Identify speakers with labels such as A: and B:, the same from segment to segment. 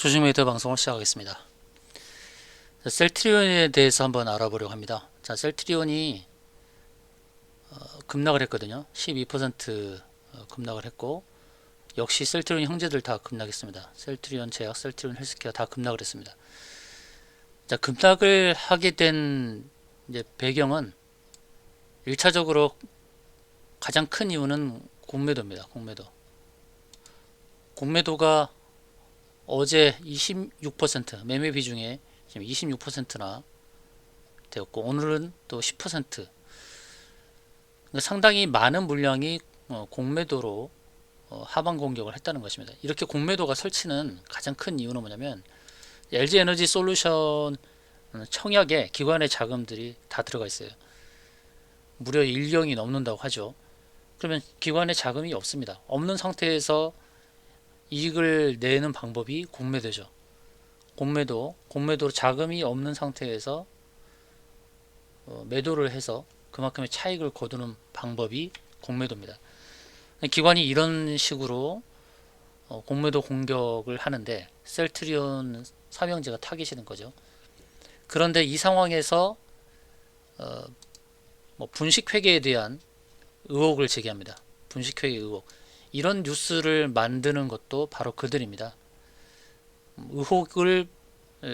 A: 조직메이터 방송을 시작하겠습니다. 셀트리온에 대해서 한번 알아보려고 합니다. 자, 셀트리온이 급락을 했거든요. 12% 급락을 했고, 역시 셀트리온 형제들 다 급락했습니다. 셀트리온 제약, 셀트리온 헬스케어 다 급락을 했습니다. 자, 급락을 하게 된 이제 배경은 1차적으로 가장 큰 이유는 공매도입니다. 공매도가 어제 26% 매매 비중에 지금 26%나 되었고, 오늘은 또 10%. 상당히 많은 물량이 공매도로 하방 공격을 했다는 것입니다. 이렇게 공매도가 설치는 가장 큰 이유는 뭐냐면, LG 에너지 솔루션 청약에 기관의 자금들이 다 들어가 있어요. 무려 1억이 넘는다고 하죠. 그러면 기관의 자금이 없습니다. 없는 상태에서 이익을 내는 방법이 공매도죠. 공매도로 자금이 없는 상태에서 매도를 해서 그만큼의 차익을 거두는 방법이 공매도입니다. 기관이 이런 식으로 공매도 공격을 하는데, 셀트리온 삼형제가 타깃이는 거죠. 그런데 이 상황에서 분식회계에 대한 의혹을 제기합니다. 분식회계 의혹. 이런 뉴스를 만드는 것도 바로 그들입니다. 의혹을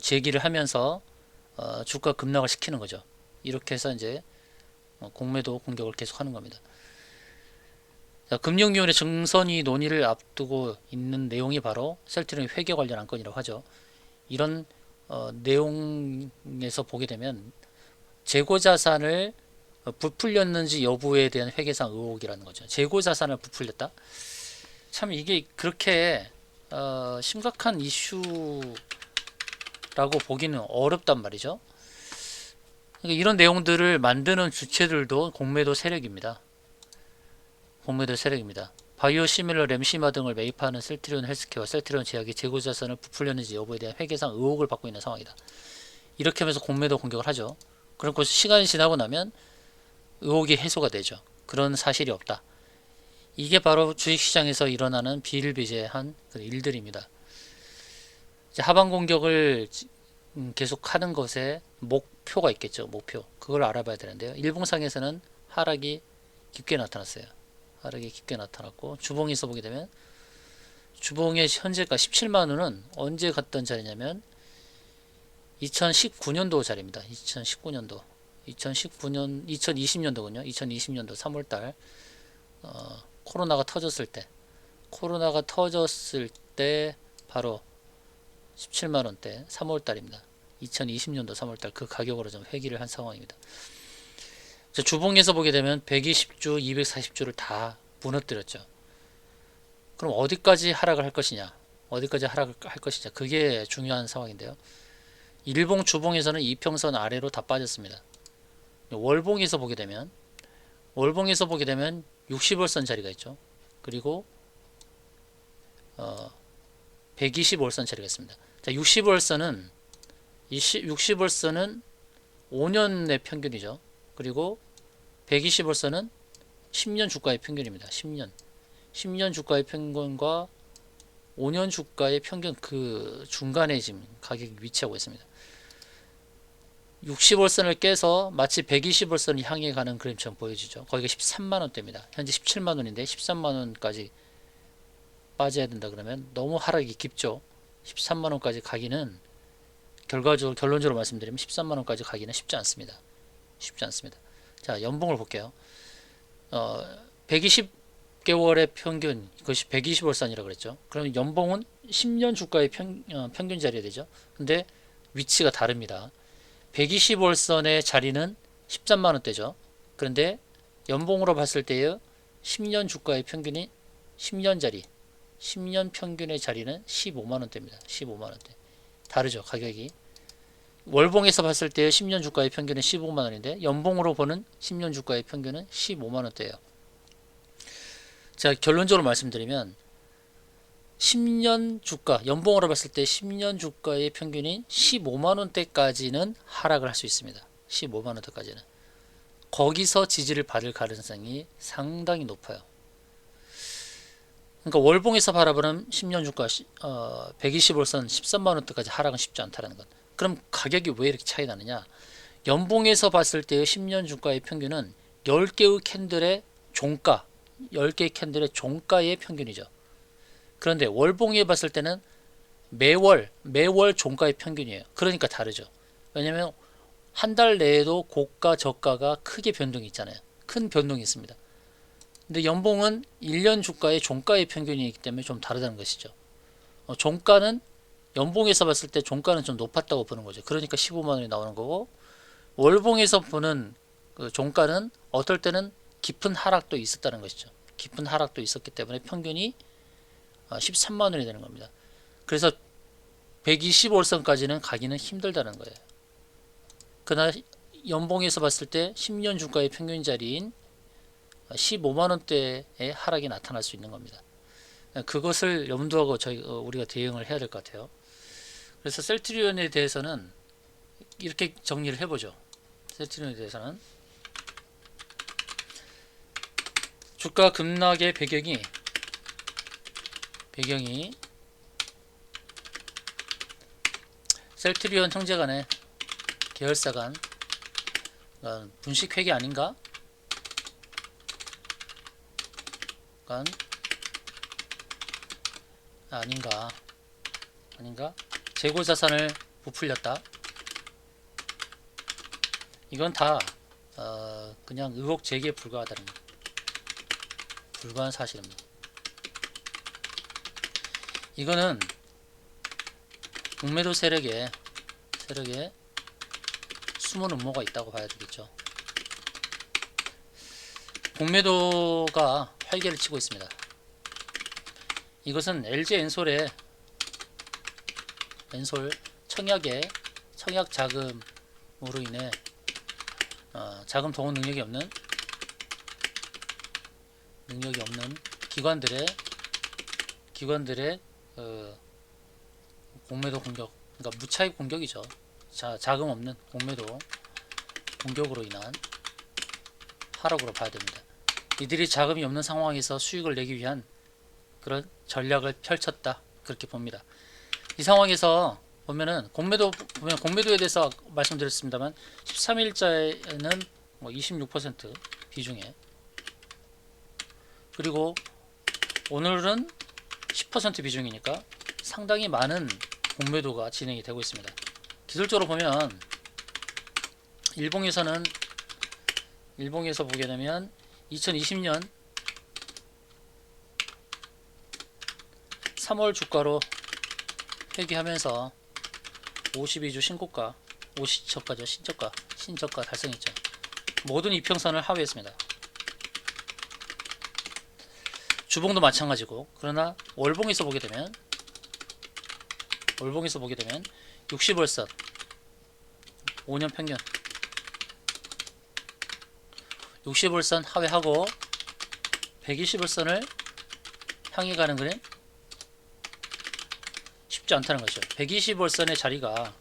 A: 제기를 하면서 주가 급락을 시키는 거죠. 이렇게 해서 이제 공매도 공격을 계속하는 겁니다. 자, 금융위원회 증선위 논의를 앞두고 있는 내용이 바로 셀트리온 회계 관련 안건이라고 하죠. 이런 내용에서 보게 되면 재고자산을 부풀렸는지 여부에 대한 회계상 의혹이라는 거죠. 재고자산을 부풀렸다? 참 이게 그렇게 심각한 이슈라고 보기는 어렵단 말이죠. 그러니까 이런 내용들을 만드는 주체들도 공매도 세력입니다. 바이오 시밀러 램시마 등을 매입하는 셀트리온 헬스케어와 셀트리온 제약이 재고자산을 부풀렸는지 여부에 대한 회계상 의혹을 받고 있는 상황이다. 이렇게 하면서 공매도 공격을 하죠. 그리고 시간이 지나고 나면 의혹이 해소가 되죠. 그런 사실이 없다. 이게 바로 주식시장에서 일어나는 비일비재한 일들입니다. 하방 공격을 계속하는 것에 목표가 있겠죠. 목표. 그걸 알아봐야 되는데요. 일봉상에서는 하락이 깊게 나타났어요. 하락이 깊게 나타났고, 주봉에서 보게 되면 주봉의 현재가 17만원은 언제 갔던 자리냐면 2019년도 자리입니다. 2020년도군요. 2020년도 3월달 코로나가 터졌을 때 바로 17만원대 3월달입니다. 2020년도 3월달 그 가격으로 좀 회귀를 한 상황입니다. 주봉에서 보게 되면 120주, 240주를 다 무너뜨렸죠. 그럼 어디까지 하락을 할 것이냐? 그게 중요한 상황인데요. 일봉, 주봉에서는 이평선 아래로 다 빠졌습니다. 월봉에서 보게 되면 60월선 자리가 있죠. 그리고 120월선 자리가 있습니다. 자, 60월선은 5년의 평균이죠. 그리고 120월선은 10년 주가의 평균입니다. 10년 주가의 평균과 5년 주가의 평균, 그 중간에 지금 가격이 위치하고 있습니다. 60월선을 깨서 마치 120월선을 향해 가는 그림처럼 보여지죠. 거기가 13만원대입니다. 현재 17만원인데 13만원까지 빠져야 된다 그러면 너무 하락이 깊죠. 13만원까지 가기는, 결론적으로 말씀드리면 13만원까지 가기는 쉽지 않습니다. 자, 연봉을 볼게요. 120개월의 평균, 그것이 120월선이라고 그랬죠. 그러면 연봉은 10년 주가의 평균 자리가 되죠. 근데 위치가 다릅니다. 120월선의 자리는 13만원대죠. 그런데 연봉으로 봤을 때의 10년 주가의 평균이 10년 평균의 자리는 15만원대입니다. 15만원대. 다르죠, 가격이. 월봉에서 봤을 때 10년 주가의 평균은 15만원인데 연봉으로 보는 10년 주가의 평균은 15만원대예요. 자, 결론적으로 말씀드리면 10년 주가, 연봉으로 봤을 때 10년 주가의 평균인 15만원대까지는 하락을 할 수 있습니다. 15만원대까지는. 거기서 지지를 받을 가능성이 상당히 높아요. 그러니까 월봉에서 바라보는 10년 주가 120월선 13만원대까지 하락은 쉽지 않다는 것. 그럼 가격이 왜 이렇게 차이 나느냐? 연봉에서 봤을 때의 10년 주가의 평균은 10개의 캔들의 종가, 10개의 캔들의 종가의 평균이죠. 그런데 월봉에 봤을 때는 매월 종가의 평균이에요. 그러니까 다르죠. 왜냐하면 한 달 내에도 고가 저가가 크게 변동이 있잖아요. 큰 변동이 있습니다. 근데 연봉은 1년 주가의 종가의 평균이기 때문에 좀 다르다는 것이죠. 종가는 연봉에서 봤을 때 종가는 좀 높았다고 보는 거죠. 그러니까 15만 원이 나오는 거고, 월봉에서 보는 그 종가는 어떨 때는 깊은 하락도 있었다는 것이죠. 깊은 하락도 있었기 때문에 평균이 13만 원이 되는 겁니다. 그래서 120월선까지는 가기는 힘들다는 거예요. 그러나 연봉에서 봤을 때 10년 주가의 평균 자리인 15만 원대의 하락이 나타날 수 있는 겁니다. 그것을 염두하고 우리가 대응을 해야 될 것 같아요. 그래서 셀트리온에 대해서는 이렇게 정리를 해보죠. 셀트리온에 대해서는 주가 급락의 배경이 셀트리온 형제 간의 계열사 간 분식회계 아닌가? 아닌가? 재고자산을 부풀렸다. 이건 다 그냥 의혹 제기에 불과하다는 거. 불과한 사실입니다. 이거는 공매도 세력에 숨은 음모가 있다고 봐야 되겠죠. 공매도가 활개를 치고 있습니다. 이것은 LG 엔솔 청약 자금으로 인해 자금 동원 능력이 없는 기관들의 공매도 공격, 그러니까 무차익 공격이죠. 자금 없는 공매도 공격으로 인한 하락으로 봐야 됩니다. 이들이 자금이 없는 상황에서 수익을 내기 위한 그런 전략을 펼쳤다, 그렇게 봅니다. 이 상황에서 공매도에 대해서 말씀드렸습니다만 13일자에는 26% 비중에, 그리고 오늘은 10% 비중이니까 상당히 많은 공매도가 진행이 되고 있습니다. 기술적으로 보면 일봉에서 보게 되면 2020년 3월 주가로 회귀하면서 52주 신고가, 50저가죠. 신저가 달성했죠. 모든 이평선을 하회했습니다. 주봉도 마찬가지고, 그러나 월봉에서 보게 되면 60월선 5년 평균 60월선 하회하고 120월선을 향해 가는 것은 쉽지 않다는 것이죠. 120월선의 자리가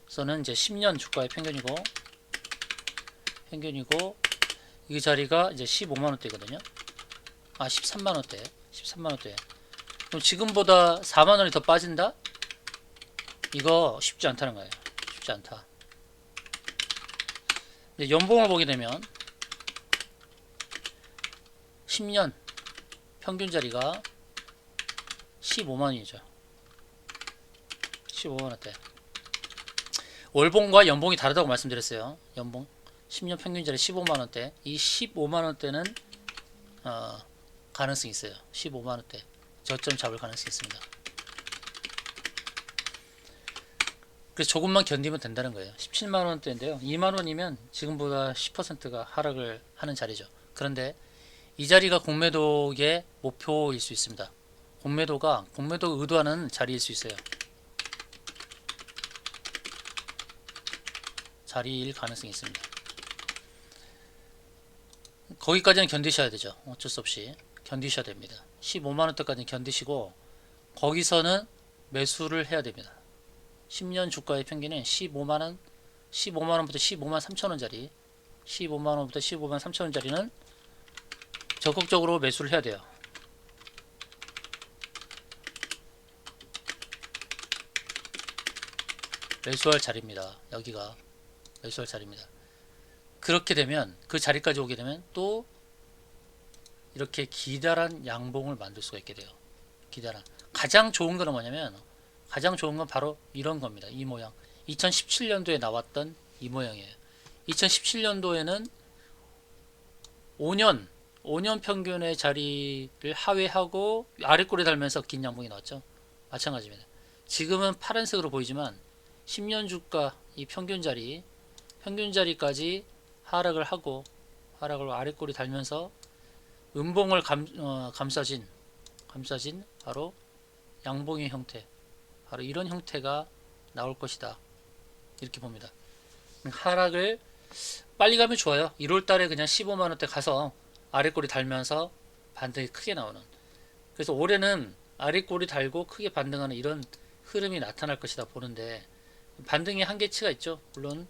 A: 서는 이제 10년 주가의 평균이고 이 자리가 이제 15만원대거든요. 13만원대. 그럼 지금보다 4만원이 더 빠진다? 이거 쉽지 않다는 거예요. 쉽지 않다. 이제 연봉을 보게 되면 10년 평균 자리가 15만원이죠. 15만원대. 월봉과 연봉이 다르다고 말씀드렸어요. 연봉 10년 평균 자리 15만원대. 이 15만원대는 가능성이 있어요. 15만원대 저점 잡을 가능성이 있습니다. 그래서 조금만 견디면 된다는 거예요. 17만원대인데요 2만원이면 지금보다 10%가 하락을 하는 자리죠. 그런데 이 자리가 공매도의 목표일 수 있습니다. 공매도가 의도하는 자리일 수 있어요. 자리일 가능성이 있습니다. 거기까지는 견디셔야 되죠. 어쩔 수 없이 견디셔야 됩니다. 15만원대까지는 견디시고 거기서는 매수를 해야 됩니다. 10년 주가의 평균은 15만원부터 15만 3천원짜리 15만원부터 15만 3천원짜리는 적극적으로 매수를 해야 돼요. 매수할 자리입니다. 여기가 매수할 자리입니다. 그렇게 되면 그 자리까지 오게 되면 또 이렇게 기다란 양봉을 만들 수가 있게 돼요. 기다란. 가장 좋은 거는 뭐냐면 가장 좋은 건 바로 이런 겁니다. 이 모양. 2017년도에 나왔던 이 모양이에요. 2017년도에는 5년 평균의 자리를 하회하고 아래꼬리 달면서 긴 양봉이 나왔죠. 마찬가지입니다. 지금은 파란색으로 보이지만 10년 주가 이 평균 자리까지 하락을 하고 하락을 아래꼬리 달면서 음봉을 감싸진 바로 양봉의 형태, 바로 이런 형태가 나올 것이다. 이렇게 봅니다. 하락을 빨리 가면 좋아요. 1월달에 그냥 15만원대 가서 아래꼬리 달면서 반등이 크게 나오는. 그래서 올해는 아래꼬리 달고 크게 반등하는 이런 흐름이 나타날 것이다 보는데, 반등의 한계치가 있죠. 물론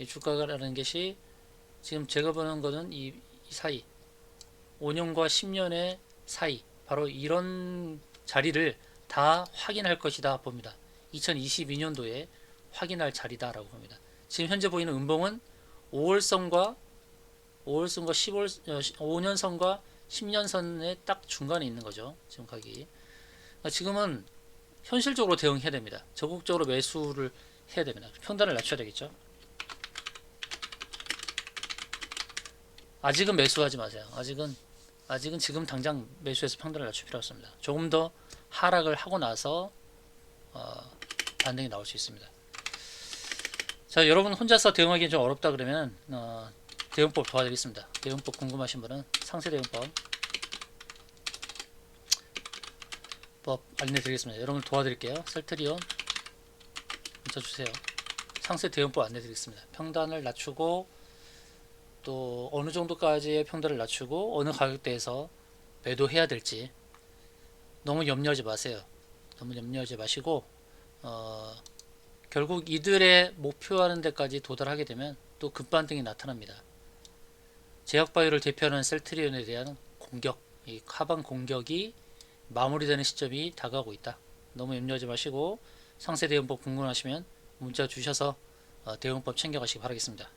A: 주가라는 것이 지금 제가 보는 거는 이 사이 5년과 10년의 사이, 바로 이런 자리를 다 확인할 것이다 봅니다. 2022년도에 확인할 자리다라고 봅니다. 지금 현재 보이는 음봉은 5월선과 5년선과 10년선의 딱 중간에 있는 거죠. 지금 가기. 지금은 현실적으로 대응해야 됩니다. 적극적으로 매수를 해야 됩니다. 평단을 낮춰야 되겠죠. 아직은 매수하지 마세요. 아직은 지금 당장 매수해서 평단을 낮출 필요 없습니다. 조금 더 하락을 하고 나서 반등이 나올 수 있습니다. 자, 여러분 혼자서 대응하기는 좀 어렵다 그러면 대응법 도와드리겠습니다. 대응법 궁금하신 분은 상세 대응법 안내드리겠습니다. 여러분 도와드릴게요. 셀트리온 문자 주세요. 상세 대응법 안내드리겠습니다. 평단을 낮추고 또 어느 정도까지의 평단을 낮추고 어느 가격대에서 매도해야 될지 너무 염려하지 마세요. 너무 염려하지 마시고 결국 이들의 목표하는 데까지 도달하게 되면 또 급반등이 나타납니다. 제약바이오를 대표하는 셀트리온에 대한 공격, 이 하방 공격이 마무리되는 시점이 다가오고 있다. 너무 염려하지 마시고 상세 대응법 궁금하시면 문자 주셔서 대응법 챙겨가시기 바라겠습니다.